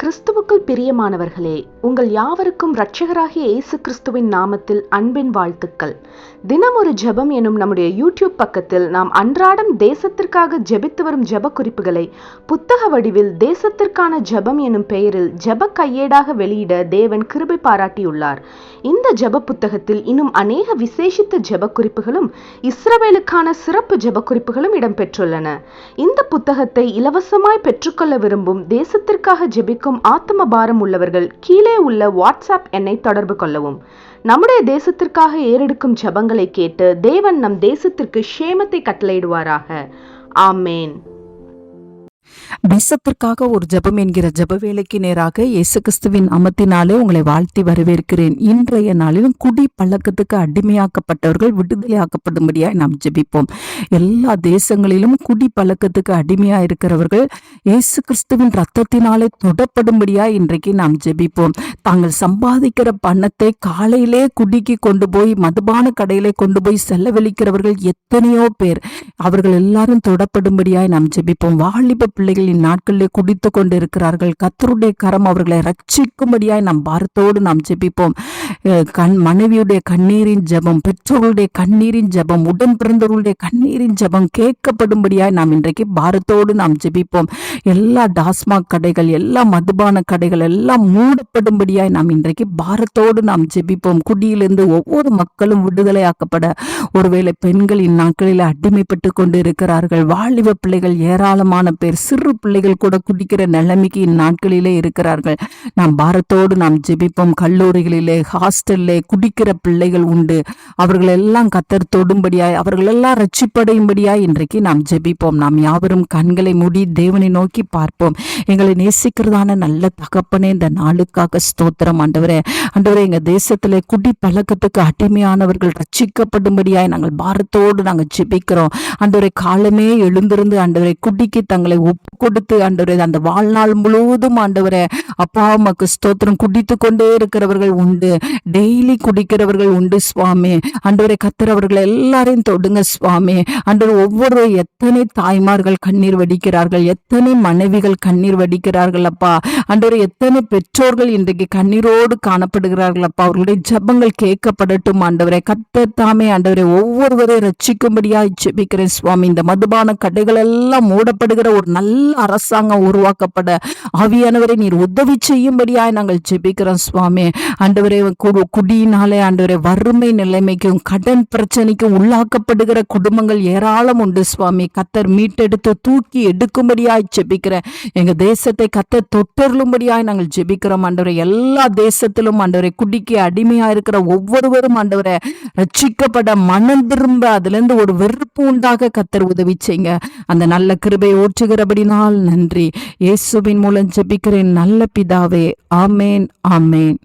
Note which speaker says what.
Speaker 1: கிறிஸ்துவுக்குள் பிரியமானவர்களே, உங்கள் யாவருக்கும் இரட்சகராகிய இயேசு கிறிஸ்துவின் நாமத்தில் அன்பின் வாழ்த்துக்கள். தினம் ஒரு ஜெபம் எனும் நம்முடைய யூடியூப் பக்கத்தில் நாம் அன்றாடம் தேசத்திற்காக ஜெபித்து வரும் ஜெப குறிப்புகளை புத்தக வடிவில் தேசத்திற்கான ஜெபம் எனும் பெயரில் ஜெப கையேடாக வெளியிட தேவன் கிருபை பாராட்டியுள்ளார். இந்த ஜெப புத்தகத்தில் இன்னும் அநேக விசேஷித்த ஜெப குறிப்புகளும் இஸ்ரவேலுக்கான சிறப்பு ஜெப குறிப்புகளும் இடம்பெற்றுள்ளன. இந்த புத்தகத்தை இலவசமாய் பெற்றுக்கொள்ள விரும்பும் தேசத்திற்காக ஜெபிக்கும் ஆத்ம பாரம் உள்ளவர்கள் கீழே உள்ள வாட்ஸ்அப் எண்ணை தொடர்பு கொள்ளவும். நம்முடைய தேசத்திற்காக ஏறெடுக்கும் ஜெபங்களை கேட்டு தேவன் நம் தேசத்திற்கு க்ஷேமத்தை கட்டளையிடுவாராக. ஆமேன்.
Speaker 2: தேசத்திற்காக ஒரு ஜெபம் என்கிற ஜெப வேலைக்கு நேராக இயேசு கிறிஸ்துவின் நாமத்தினாலே உங்களை வாழ்த்தி வரவேற்கிறேன். இன்றைய நாளிலும் குடி பழக்கத்துக்கு அடிமையாக்கப்பட்டவர்கள் விடுதலையாக்கப்படும்படியாய் நாம் ஜெபிப்போம். எல்லா தேசங்களிலும் குடி பழக்கத்துக்கு அடிமையா இருக்கிறவர்கள் இயேசு கிறிஸ்துவின் ரத்தத்தினாலே தொடப்படும்படியாய் இன்றைக்கு நாம் ஜெபிப்போம். தாங்கள் சம்பாதிக்கிற பணத்தை காலையிலே குடிக்கு கொண்டு போய் மதுபான கடையிலே கொண்டு போய் செலவழிக்கிறவர்கள் எத்தனையோ பேர், அவர்கள் எல்லாரும் தொடப்படும்படியாய் நாம் ஜெபிப்போம். வாலிப பிள்ளைகளின் நாட்களிலே குடித்து கொண்டு இருக்கிறார்கள். கர்த்தருடைய கரம் அவர்களை ரட்சிக்கும்படியாய் நாம் பாரத்தோடு நாம் ஜெபிப்போம். மனைவியுடைய கண்ணீரின் ஜெபம், பெற்றோர்களுடைய கண்ணீரின் ஜெபம், உடன் பிறந்தவர்களுடைய கண்ணீரின் ஜெபம் கேட்கப்படும்படியாய் நாம் இன்றைக்கு பாரத்தோடு நாம் ஜெபிப்போம். எல்லா டாஸ்மாக் கடைகள், எல்லா மதுபான கடைகள் எல்லாம் மூடப்படும்படியாய் நாம் இன்றைக்கு பாரத்தோடு நாம் ஜெபிப்போம். குடியிலிருந்து ஒவ்வொரு மக்களும் விடுதலையாக்கப்பட, ஒருவேளை பெண்கள் இந்நாட்களில் அடிமைப்பட்டு கொண்டு இருக்கிறார்கள். வாலிப பிள்ளைகள் ஏராளமான பேர், சிறு பிள்ளைகள் கூட குடிக்கிற நிலைமைக்கு இந்நாட்களிலே இருக்கிறார்கள். நாம் பாரத்தோடு நாம் ஜெபிப்போம். கல்லூரிகளிலே, ஹாஸ்டல்லே குடிக்கிற பிள்ளைகள் உண்டு. அவர்கள் எல்லாம் கர்த்தர் தொடும்படியாய், அவர்கள் எல்லாம் ரட்சிப்படையும்படியாய் இன்றைக்கு நாம் ஜெபிப்போம். நாம் யாவரும் கண்களை மூடி தேவனை நோக்கி பார்ப்போம். எங்களை நேசிக்கிறதான நல்ல தகப்பனே, இந்த நாளுக்காக ஸ்தோத்திரம் ஆண்டவரே. ஆண்டவரே, எங்க தேசத்திலே குடி பழக்கத்துக்கு அடிமையானவர்கள் ரட்சிக்கப்படும்படியாய் நாங்கள் பாரத்தோடு நாங்கள் ஜெபிக்கிறோம். ஆண்டவரே, காலமே எழுந்திருந்து ஆண்டவரே குடிக்கு தங்களை ஒப்பு கொடுத்து ஆண்டவரே அந்த வாழ்நாள் முழுவதும் ஆண்டவரே அப்பா உமக்கு ஸ்தோத்திரம் குடித்து கொண்டே இருக்கிறவர்கள் உண்டு. டெய்லி குடிக்கிறவர்கள் உண்டு சுவாமி. ஆண்டவரே கர்த்தர் அவர்கள் எல்லாரையும் தொடுங்க சுவாமி. ஆண்டவர் ஒவ்வொரு எத்தனை தாய்மார்கள் கண்ணீர் வடிக்கிறார்கள், எத்தனை மனைவிகள் கண்ணீர் வடிக்கிறார்கள் அப்பா. ஆண்டவரே எத்தனை பெற்றோர்கள் இன்றைக்கு கண்ணீரோடு காணப்படுகிறார்கள் அப்பா. அவர்களுடைய ஜெபங்கள் கேட்கப்படட்டும் ஆண்டவரே. கர்த்தர் தாமே ஆண்டவரே ஒவ்வொருவரை ரட்சிக்கும்படியாய் ஜெபிக்கிறேன் சுவாமி. இந்த மதுபான கடைகள் எல்லாம் மூடப்படுகிற ஒரு நல்ல அரசாங்கம் உருவாக்கப்பட ஆவியானவரை நீர் உதவி செய்யும்படியாய் நாங்கள் ஜெபிக்கிறோம் சுவாமி. ஆண்டவரே குடியினாலே ஆண்டவரே வறுமை நிலைமைக்கும் கடன் பிரச்சனைக்கும் உள்ளாக்கப்படுகிற குடும்பங்கள் ஏராளம் உண்டு சுவாமி. கர்த்தர் மீட்டெடுத்து தூக்கி எடுக்கும்படியாய் ஜெபிக்கிறேன். எங்க தேசத்தை கர்த்தர் தொட்டருளும்படியாய் நாங்கள் ஜெபிக்கிறோம் ஆண்டவரே. எல்லா தேசத்திலும் ஆண்டவரே குடிக்கு அடிமையா இருக்கிற ஒவ்வொருவரும் ஆண்டவரை ரட்சிக்கப்பட மனம் திரும்ப அதிலிருந்து ஒரு வெறுப்பு உண்டாக கர்த்தர் உதவி செய்யுங்க. அந்த நல்ல கிருபை ஓற்றுகிறபடினால் நன்றி. இயேசுவின் மூலம் ஜெபிக்கிறேன் நல்ல பிதாவே. ஆமேன், ஆமேன்.